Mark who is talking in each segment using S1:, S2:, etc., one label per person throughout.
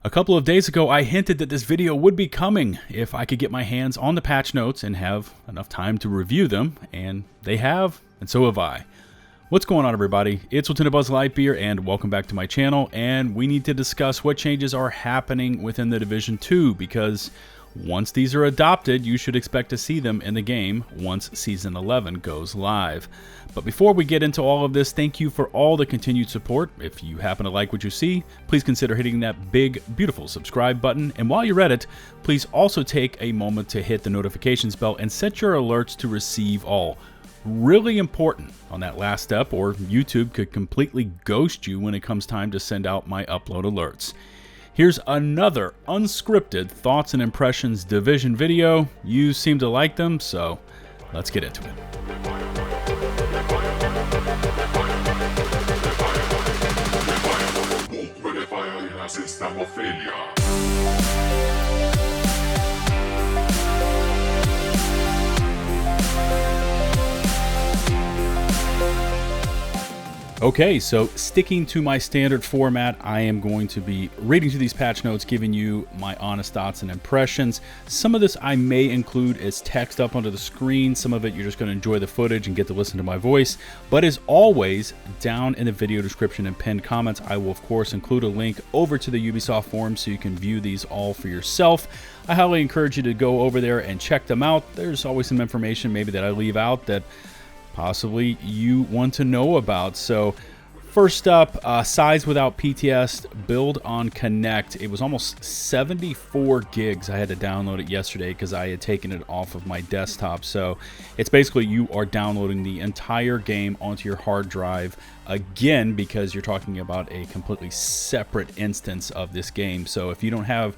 S1: A couple of days ago, I hinted that this video would be coming if I could get my hands on the patch notes and have enough time to review them, and they have, and so have I. What's going on, everybody? It's LtBuzzLitebeer, and welcome back to my channel, and we need to discuss what changes are happening within the Division 2, because once these are adopted, you should expect to see them in the game once Season 11 goes live. But before we get into all of this, thank you for all the continued support. If you happen to like what you see, please consider hitting that big, beautiful subscribe button. And while you're at it, please also take a moment to hit the notifications bell and set your alerts to receive all. Really important on that last step, or YouTube could completely ghost you when it comes time to send out my upload alerts. Here's another unscripted thoughts and impressions Division video. You seem to like them, so let's get into it. Okay, so sticking to my standard format, I am going to be reading through these patch notes, giving you my honest thoughts and impressions. Some of this I may include as text up onto the screen. Some of it you're just going to enjoy the footage and get to listen to my voice. But as always, down in the video description and pinned comments, I will of course include a link over to the Ubisoft forum so you can view these all for yourself. I highly encourage you to go over there and check them out. There's always some information maybe that I leave out that possibly you want to know about. So first up, size without PTS, build on Connect. It was almost 74 gigs. I had to download it yesterday because I had taken it off of my desktop. So it's basically you are downloading the entire game onto your hard drive again, because you're talking about a completely separate instance of this game. So if you don't have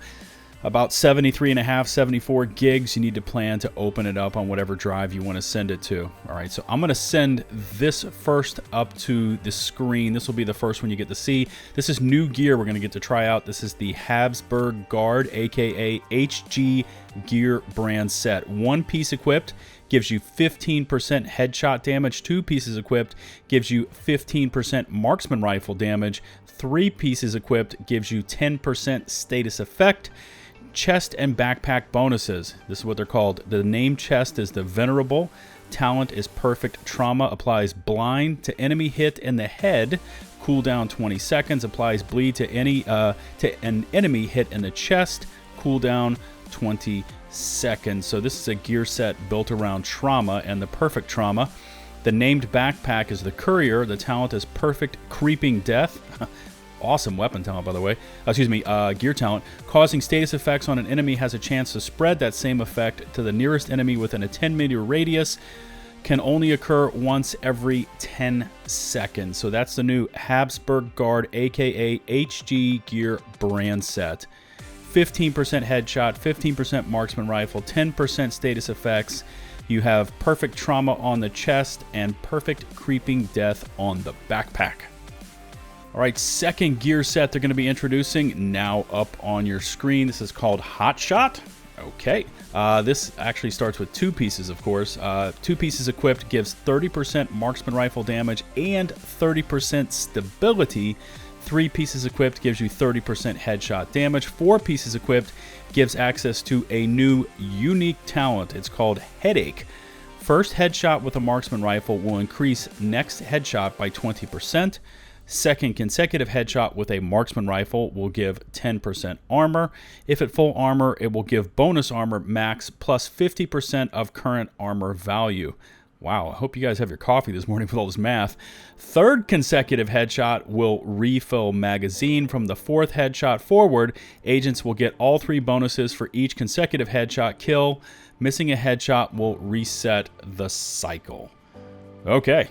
S1: about 73.5, 74 gigs, you need to plan to open it up on whatever drive you want to send it to. All right, so I'm going to send this first up to the screen. This will be the first one you get to see. This is new gear we're going to get to try out. This is the Habsburg Guard, aka HG Gear brand set. One piece equipped gives you 15% headshot damage. Two pieces equipped gives you 15% marksman rifle damage. Three pieces equipped gives you 10% status effect. Chest and backpack bonuses. This is what they're called. The name chest is the Venerable. Talent is Perfect Trauma. Applies blind to enemy hit in the head. Cooldown 20 seconds. Applies bleed to an enemy hit in the chest. Cooldown 20 seconds. So this is a gear set built around trauma and the Perfect Trauma. The named backpack is the Courier. The talent is Perfect Creeping Death. Awesome weapon talent, by the way. Gear talent. Causing status effects on an enemy has a chance to spread that same effect to the nearest enemy within a 10-meter radius. Can only occur once every 10 seconds. So that's the new Habsburg Guard, aka HG Gear brand set. 15% headshot, 15% marksman rifle, 10% status effects. You have Perfect Trauma on the chest and Perfect Creeping Death on the backpack. All right, second gear set they're going to be introducing now up on your screen. This is called Hotshot. Okay, this actually starts with two pieces, of course. Two pieces equipped gives 30% marksman rifle damage and 30% stability. Three pieces equipped gives you 30% headshot damage. Four pieces equipped gives access to a new unique talent. It's called Headache. First headshot with a marksman rifle will increase next headshot by 20%. Second consecutive headshot with a marksman rifle will give 10% armor. If at full armor, it will give bonus armor max plus 50% of current armor value. Wow, I hope you guys have your coffee this morning with all this math. Third consecutive headshot will refill magazine. From the fourth headshot forward, agents will get all three bonuses for each consecutive headshot kill. Missing a headshot will reset the cycle. Okay.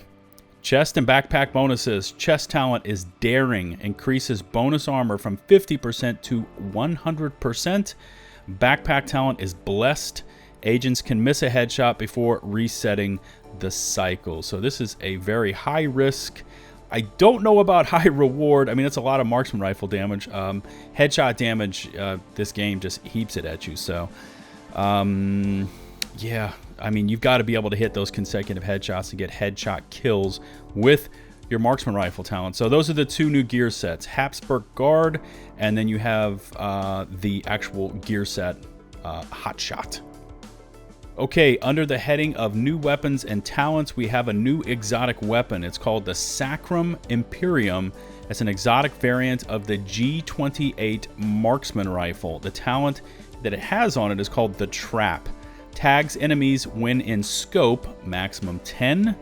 S1: Chest and backpack bonuses. Chest talent is Daring. Increases bonus armor from 50% to 100%. Backpack talent is Blessed. Agents can miss a headshot before resetting the cycle. So this is a very high risk. I don't know about high reward. I mean, that's a lot of marksman rifle damage. Headshot damage, this game just heaps it at you. So, yeah. I mean, you've got to be able to hit those consecutive headshots to get headshot kills with your marksman rifle talent. So those are the two new gear sets, Habsburg Guard, and then you have the actual gear set, Hotshot. Okay, under the heading of new weapons and talents, we have a new exotic weapon. It's called the Sacrum Imperium. It's an exotic variant of the G28 marksman rifle. The talent that it has on it is called the Trap. Tags enemies when in scope, maximum 10.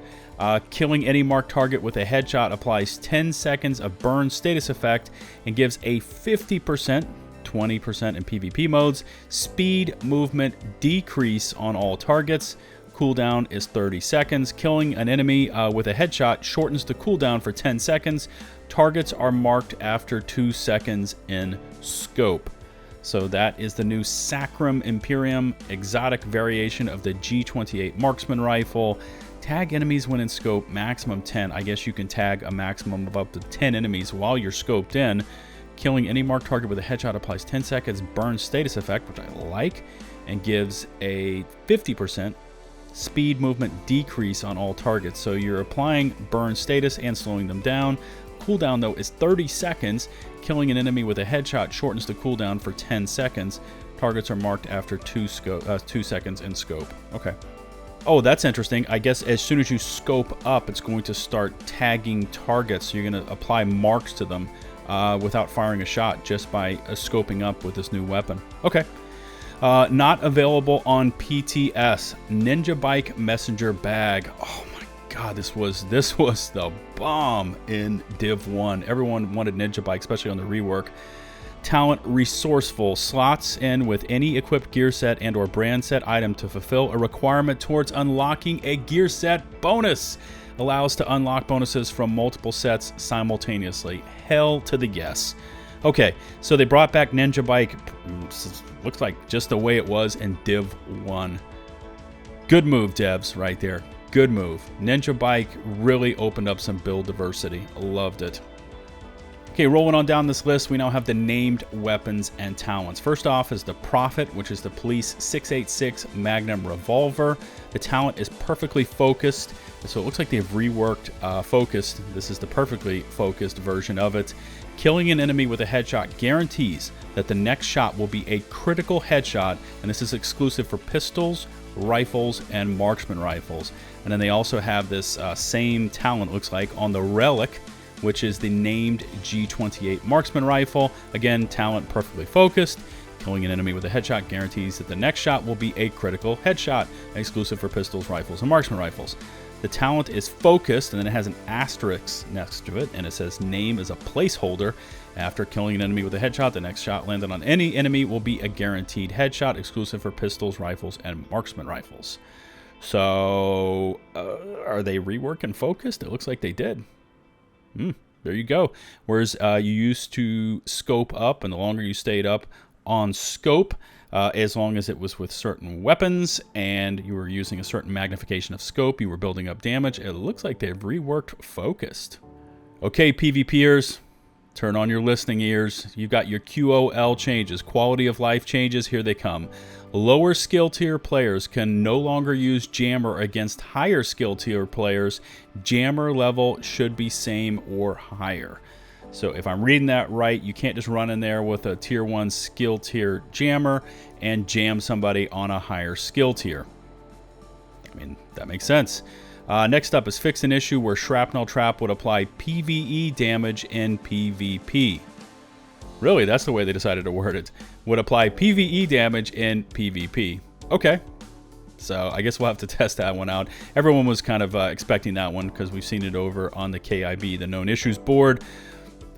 S1: Killing any marked target with a headshot applies 10 seconds of burn status effect and gives a 50%, 20% in PvP modes, speed movement decrease on all targets. Cooldown is 30 seconds. Killing an enemy with a headshot shortens the cooldown for 10 seconds. Targets are marked after 2 seconds in scope. So that is the new Sacrum Imperium, exotic variation of the G28 marksman rifle. Tag enemies when in scope, maximum 10. I guess you can tag a maximum of up to 10 enemies while you're scoped in. Killing any marked target with a headshot applies 10 seconds burn status effect, which I like, and gives a 50% speed movement decrease on all targets. So you're applying burn status and slowing them down. Cooldown, though, is 30 seconds. Killing an enemy with a headshot shortens the cooldown for 10 seconds. Targets are marked after 2 seconds in scope. Okay. Oh, that's interesting. I guess as soon as you scope up, it's going to start tagging targets. So you're going to apply marks to them without firing a shot, just by scoping up with this new weapon. Okay. Not available on PTS. NinjaBike Messenger Bag. Oh my God, this was the bomb in Div 1. Everyone wanted NinjaBike, especially on the rework. Talent resourceful, slots in with any equipped gear set and or brand set item to fulfill a requirement towards unlocking a gear set bonus. Allows to unlock bonuses from multiple sets simultaneously. Hell to the yes. Okay, so they brought back NinjaBike, looks like just the way it was in Div 1. Good move, devs, right there. Good move. NinjaBike really opened up some build diversity. Loved it. Okay, rolling on down this list, we now have the named weapons and talents. First off is the Prophet, which is the Police 686 Magnum Revolver. The talent is perfectly focused, so it looks like they've reworked focused. This is the perfectly focused version of it. Killing an enemy with a headshot guarantees that the next shot will be a critical headshot, and this is exclusive for pistols, rifles, and marksman rifles. And then they also have this same talent, looks like, on the Relic, which is the named G28 marksman rifle. Again, talent perfectly focused. Killing an enemy with a headshot guarantees that the next shot will be a critical headshot, exclusive for pistols, rifles, and marksman rifles. The talent is focused, and then it has an asterisk next to it, and it says name is a placeholder. After killing an enemy with a headshot, the next shot landed on any enemy will be a guaranteed headshot, exclusive for pistols, rifles, and marksman rifles. So, are they reworking focused? It looks like they did. There you go. Whereas you used to scope up, and the longer you stayed up on scope, as long as it was with certain weapons and you were using a certain magnification of scope, you were building up damage. It looks like they've reworked focused. Okay, PvPers, turn on your listening ears. You've got your QOL changes, quality of life changes. Here they come. Lower skill tier players can no longer use jammer against higher skill tier players. Jammer level should be same or higher. So if I'm reading that right, you can't just run in there with a tier 1 skill tier jammer and jam somebody on a higher skill tier. I mean, that makes sense. Next up is fix an issue where shrapnel trap would apply PvE damage in PvP. Really, that's the way they decided to word it. Would apply PvE damage in PvP. Okay. So I guess we'll have to test that one out. Everyone was kind of expecting that one because we've seen it over on the KIB, the known issues board.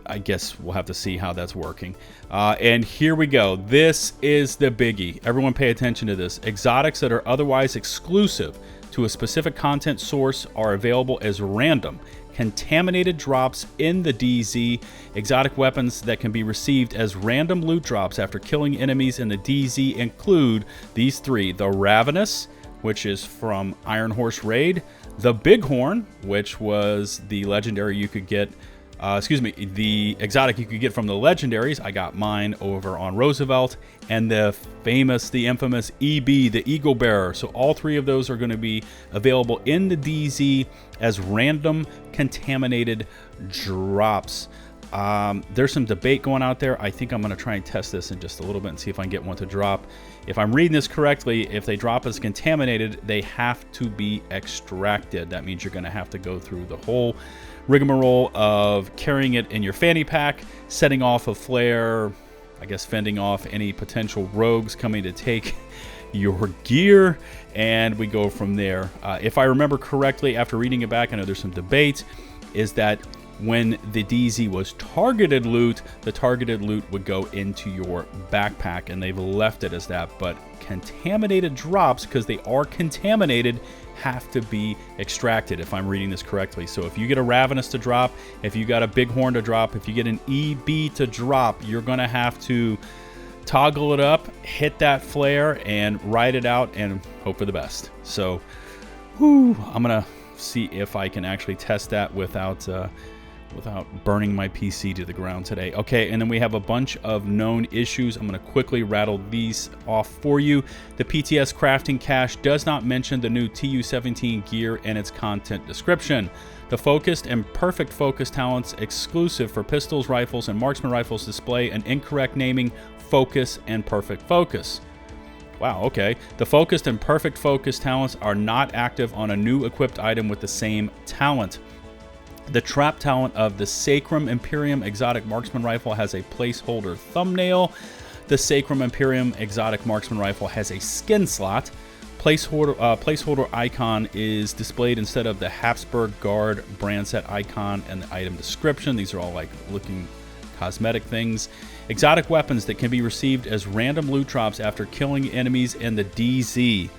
S1: I guess we'll have to see how that's working. And here we go. This is the biggie. Everyone pay attention to this. Exotics that are otherwise exclusive to a specific content source are available as random, contaminated drops in the DZ. Exotic weapons that can be received as random loot drops after killing enemies in the DZ include these three. The Ravenous, which is from Iron Horse Raid. The Bighorn, which was the legendary you could get excuse me, the exotic you could get from the legendaries. I got mine over on Roosevelt, and the infamous EB, the Eagle Bearer. So all three of those are going to be available in the DZ as random contaminated drops. There's some debate going out there. I think I'm going to try and test this in just a little bit and see if I can get one to drop. If I'm reading this correctly, if they drop as contaminated, they have to be extracted. That means you're going to have to go through the whole rigmarole of carrying it in your fanny pack, setting off a flare, I guess fending off any potential rogues coming to take your gear, and we go from there. If I remember correctly, after reading it back, I know there's some debate, is that when the DZ was targeted loot, the targeted loot would go into your backpack, and they've left it as that. But contaminated drops, because they are contaminated, have to be extracted, if I'm reading this correctly. So if you get a Ravenous to drop, if you got a Bighorn to drop, if you get an EB to drop, you're going to have to toggle it up, hit that flare, and ride it out and hope for the best. So I'm going to see if I can actually test that without burning my PC to the ground today. Okay, and then we have a bunch of known issues. I'm going to quickly rattle these off for you. The PTS crafting cache does not mention the new TU-17 gear in its content description. The focused and perfect focus talents exclusive for pistols, rifles, and marksman rifles display an incorrect naming focus and perfect focus. Wow, okay. The focused and perfect focus talents are not active on a new equipped item with the same talent. The trap talent of the Sacrum Imperium Exotic Marksman Rifle has a placeholder thumbnail. The Sacrum Imperium Exotic Marksman Rifle has a skin slot. Placeholder icon is displayed instead of the Habsburg Guard brand set icon and the item description. These are all like looking cosmetic things. Exotic weapons that can be received as random loot drops after killing enemies in the DZ.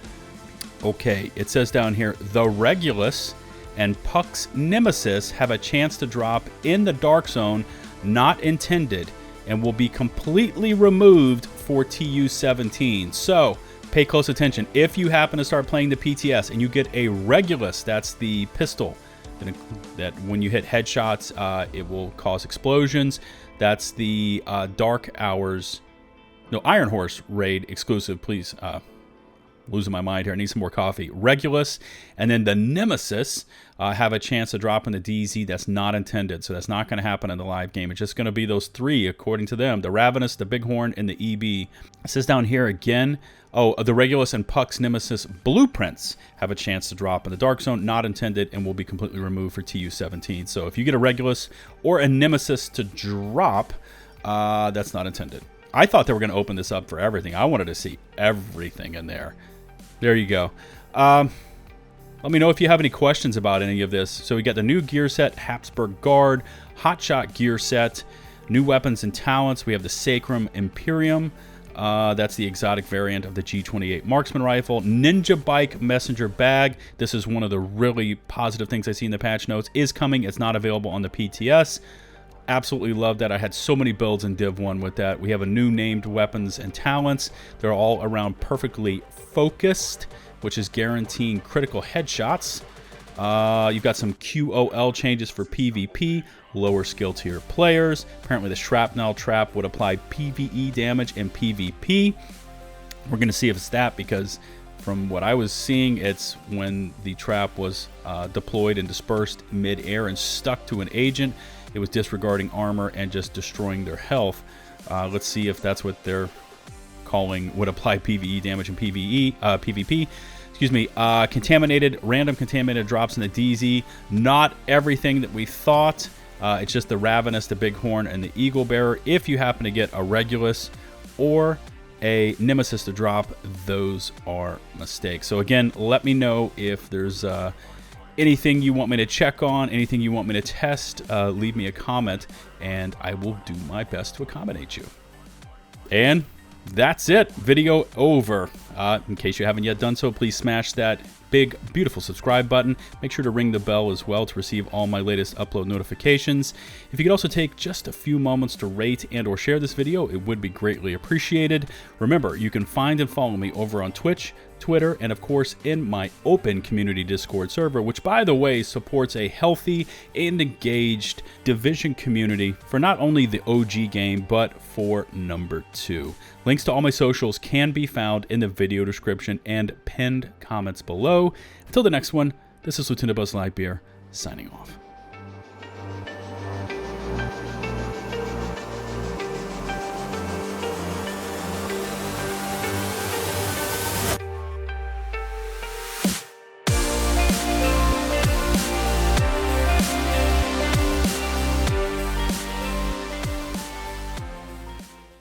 S1: Okay, it says down here, the Regulus and Puck's Nemesis have a chance to drop in the Dark Zone, not intended, and will be completely removed for TU-17. So, pay close attention. If you happen to start playing the PTS and you get a Regulus, that's the pistol, that when you hit headshots, it will cause explosions. That's the Dark Hours, no, Iron Horse raid exclusive, please. Losing my mind here. I need some more coffee. Regulus, and then the Nemesis have a chance to drop in the DZ. That's not intended, so that's not going to happen in the live game. It's just going to be those three, according to them. The Ravenous, the Bighorn, and the EB. It says down here again, the Regulus and Puck's Nemesis blueprints have a chance to drop in the Dark Zone, not intended, and will be completely removed for TU-17. So if you get a Regulus or a Nemesis to drop, that's not intended. I thought they were going to open this up for everything. I wanted to see everything in there. There you go. Let me know if you have any questions about any of this. So we got the new gear set, Habsburg Guard, Hotshot gear set, new weapons and talents. We have the Sacrum Imperium. That's the exotic variant of the G28 marksman rifle. NinjaBike Messenger Bag. This is one of the really positive things I see in the patch notes. Is coming. It's not available on the PTS. Absolutely love that. I had so many builds in Div 1 with that. We have a new named weapons and talents. They're all around perfectly focused, which is guaranteeing critical headshots. You've got some QOL changes for PvP, lower skill tier players. Apparently the shrapnel trap would apply PvE damage in PvP. We're going to see if it's that, because from what I was seeing, it's when the trap was deployed and dispersed mid-air and stuck to an agent, it was disregarding armor and just destroying their health. Let's see if that's what they're calling would apply PvE damage in PvP. Excuse me. Random contaminated drops in the DZ. Not everything that we thought. It's just the Ravenous, the Bighorn, and the Eagle Bearer. If you happen to get a Regulus or a Nemesis to drop, those are mistakes. So again, let me know if there's anything you want me to check on, anything you want me to test. Leave me a comment, and I will do my best to accommodate you. And that's it. Video over. In case you haven't yet done so, please smash that big big, beautiful subscribe button. Make sure to ring the bell as well to receive all my latest upload notifications. If you could also take just a few moments to rate and or share this video, it would be greatly appreciated. Remember, you can find and follow me over on Twitch, Twitter, and of course in my open community Discord server, which by the way supports a healthy and engaged Division community for not only the OG game, but for number 2. Links to all my socials can be found in the video description and pinned comments below. Until the next one, this is LtBuzzLitebeer signing off.